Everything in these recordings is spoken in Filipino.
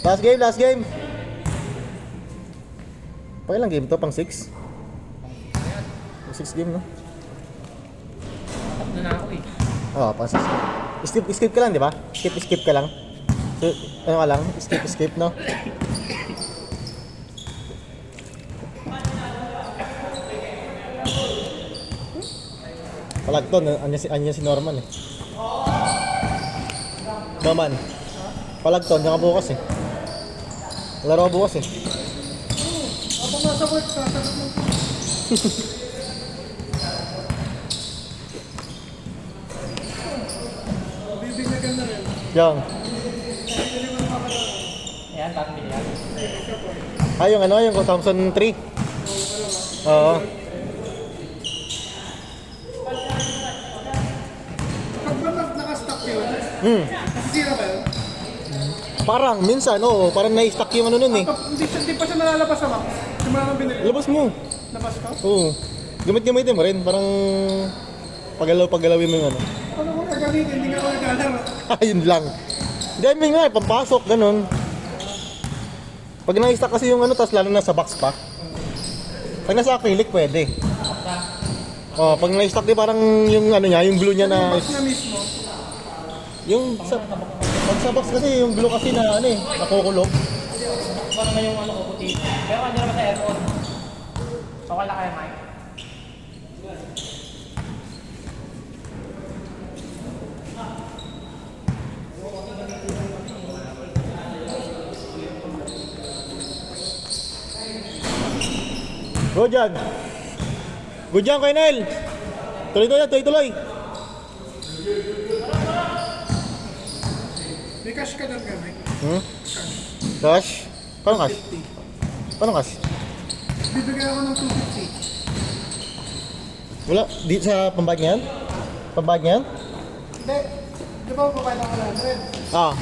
Last game, last game. Pa ilang game to? Pang 6? Pang 6 game, no? Tapos na ako eh. Oo, pang 6 game. Skip ka lang, di ba? Skip ka lang. So, ano ka lang? Skip, no? Palag to, anyan si Norman eh. Norman. Palag to, anyan ka bukas eh. Laro ka bukas eh. Habang nasa work, sasagot mo. Bibigyan na rin. Yung. Ayan, bakit binigyan? Yung ano, yung Thompson 3. Oo. Pag ba nakastock yun, nasisira ba yun? Parang, minsan, oo. Parang na-stuck yung ano nun eh. Hindi pa siya nalalabas sa box. Simula nang binili. Labas mo. Labas ka? Oo. Gamit-gamitin mo rin. Parang paggalawin mo yung ano. Ano ko kagamitin, hindi nga ako naglalaro. Ayun lang. Dami nga eh, pampasok, ganun. Pag na-stuck kasi yung ano, tas lalo na sa box pa. Pag nasa acrylic, pwede. Oh, pag na-stuck di parang yung ano niya, yung glue niya Yung na... box na mismo. Yung sa... Pag sa box kasi, yung glue kasi na ano eh, nakukulog. Iba naman yung ano ko, puti. Pero ano naman sa aircon. Pakala kaya, Mike? Go dyan! Go dyan, Kainel! Tuloy-tuloy! May cash ka doon kami. Cash? Paano cash? Paano cash? Bibigyan ako ng 250. Wala, di sa pambag niyan? Pambag niyan? Hindi. Di ba magpapayad ako 100? Ah,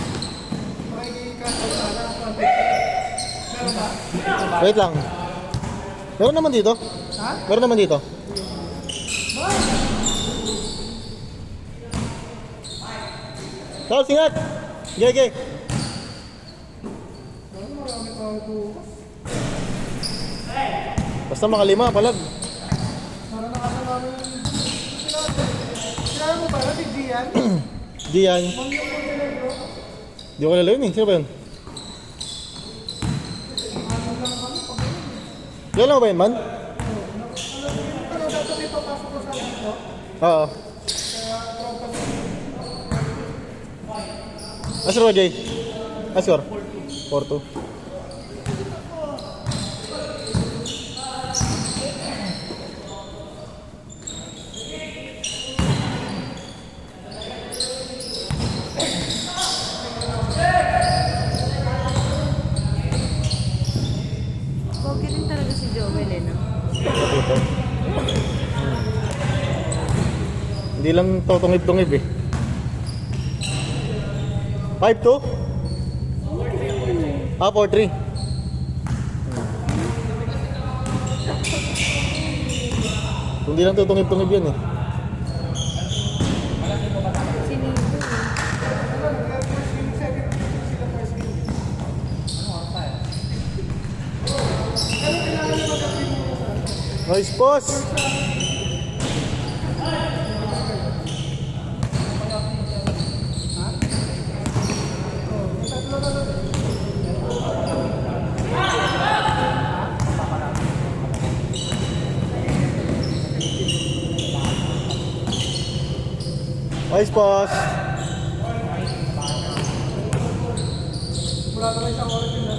Makikikash ako sana ng 150. Meron ba? wait lang. Meron naman dito? Ha? Meron naman dito? Charles, ingat! Sige. Marami pa ako bukas. Basta mga 5, palag. Para nakasama namin. Sinabi mo ba? Si Gian? Di yan. Mang yung Montenegro? Di ko lalayo eh. Sino ba yun? Kailan mo ba yun, man? Ano dapat ipapasok ko sa dito? Oo. Asur ba, Jay? Asur? 4-2. Pogi din talaga si Joel eh, no? Dito. Hindi lang totungib-tungib eh. 5-2? 4-3. Kung di lang tutungib-tungib yan eh. Sinito eh. Nice boss! Nice boss! Wala talaga isang oras yun.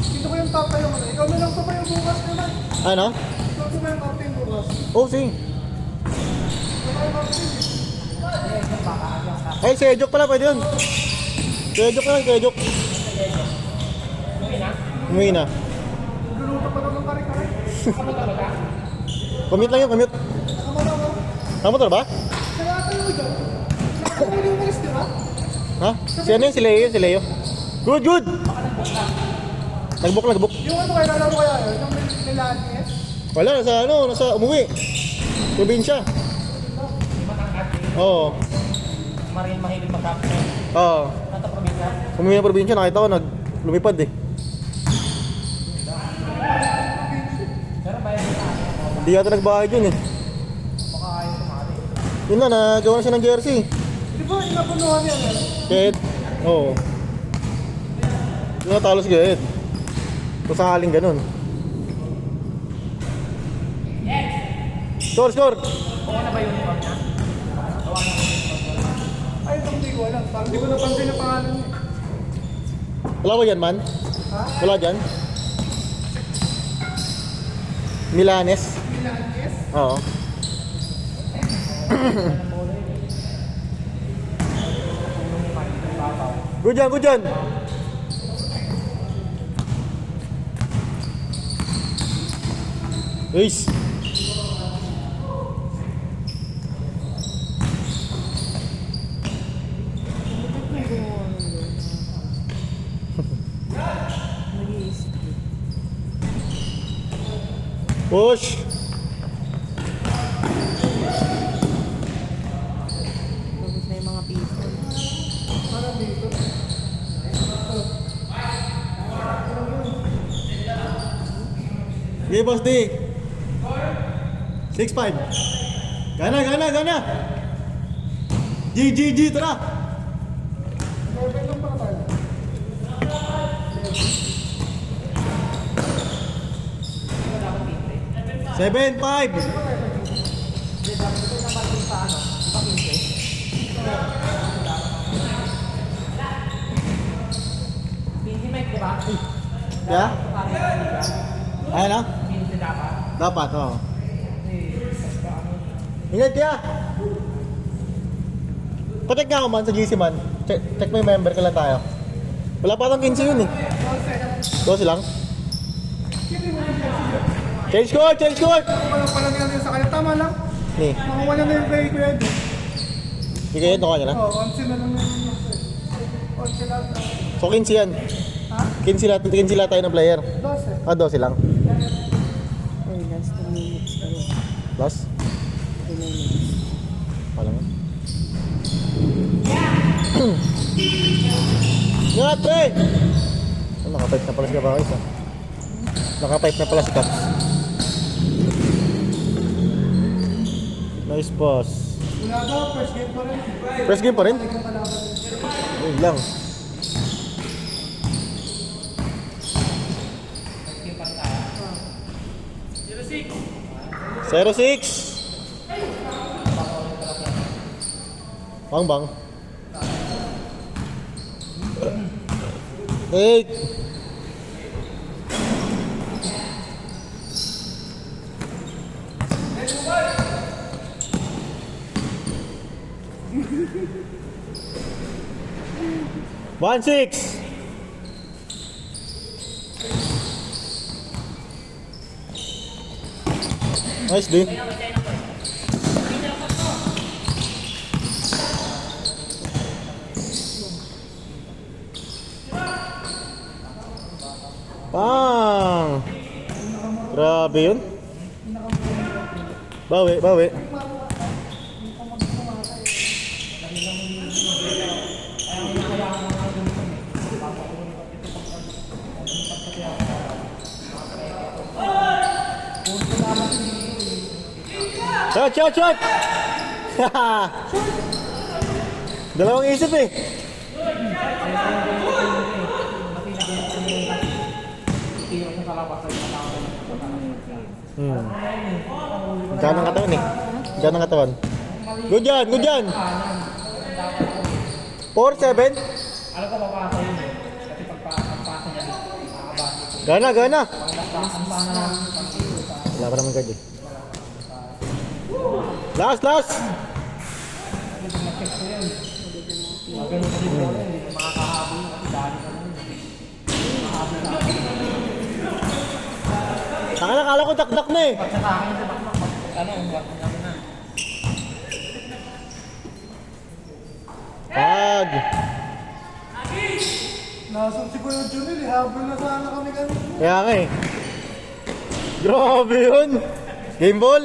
Dito ko yung tapa yung ano. Ikaw na lang pa ba yung bukas naman? Ano? Ikaw pa ba yung captain bukas? Oh, sing. Wala yung captain eh. Ay, si Ejok pala, pwede yun. Si Ejok lang, si Ejok. Umuwi na. Luluto pa daw ng kare-kare. Commute lang yun, commute. Tama na ako. Nakamotor ba? Kaya tayo mo dyan. Nakakawin yung umalis, di ba? Ha? Si ano yun? Si Leo, si Leo. Good, good! Nagbook. Yung ano kaya lalaro kaya yun? Yung nilaan niya? Wala, nasa umuwi. Probinsya. Oo. Marin mahilig mag-capture. Oo. Nata probinsya. Umuwi ng probinsya, nakita ko, lumipad eh. Pero bayan na tayo. Hindi yata nagbahay dyan eh. Baka ayaw sumali. Yun na, nagawa na siya ng jersey. Di ba inapunuhan yan eh? Kaya Ed, oo. Yun na talo si Ed. Kung sakaling ganun. Score, score! Okay na ba yung uniform niya? Gawa na Ay, ito hindi ko alam. Parang di ko napansin na pangalan niya. Wala ba yan, man? Ha? Wala dyan? Milanes? Milanes? Oo. Good yan, good yan! Ace! Bakit may gumawa ng doon? Mag-i-split. Push! Tapos na yung mga people. Parang dito. Okay, boss D. 6-5. Gana, gana, gana! G, G, G, tara! Perfect lang pala tayo. 7-5. Pinky Mike, di ba? Kaya? Ayan na? Pinky dapat. Dapat, oo. Ingat kaya! Pacheck nga ako man sa GC man. Check mo yung member ka lang tayo. Wala pa tang 15 yun eh. 12 lang. Change court! Change court! Walang palang yan sa kanya. Tama lang. Ni, Makawala na yung kay Kuya Edo. hindi kayo ito kanya na. Oo, 11 na lang yung 11 lahat. So 15 yan. Ha? 15 lahat tayo ng player. 12. Ah, 12 lang. Ay, last 2 minutes pa yun. Plus? 2 minutes. Wala nga. Nga, pre! Oh, naka-pipe na pala si Kabakis ah. Naka-pipe na pala si Caps. Nice pass. Wala daw, first game pa rin. Press game pa rin? Hindi ko kalaban. Yun lang. Yung pa tayo. 0-6. Bang bang. 8. One six. Nice D. Bang! Grabe yun. Bawi, bawi. Shot, shot, shot! Dalawang isip eh. Gano'ng katawan eh. Gano'ng katawan. Good yan, good yan. 4-7. Alam ko papasa yun eh. Kasi pagpasa niya, makakabasa ko. Gana, gana. Ang paano lang. Wala pa naman guard eh. Last, last. Ganun pa rin po yun. Hindi ko makakahabol kasi dahil ka nun. Makahabol na. Nakala ko dakdak na eh. Pag sa akin sa bakmak, ano, wag namin na. Pag. Nasaan si Kuya Junil, habol na sana kami kanina. Kaya nga eh. Grabe yun. Game ball.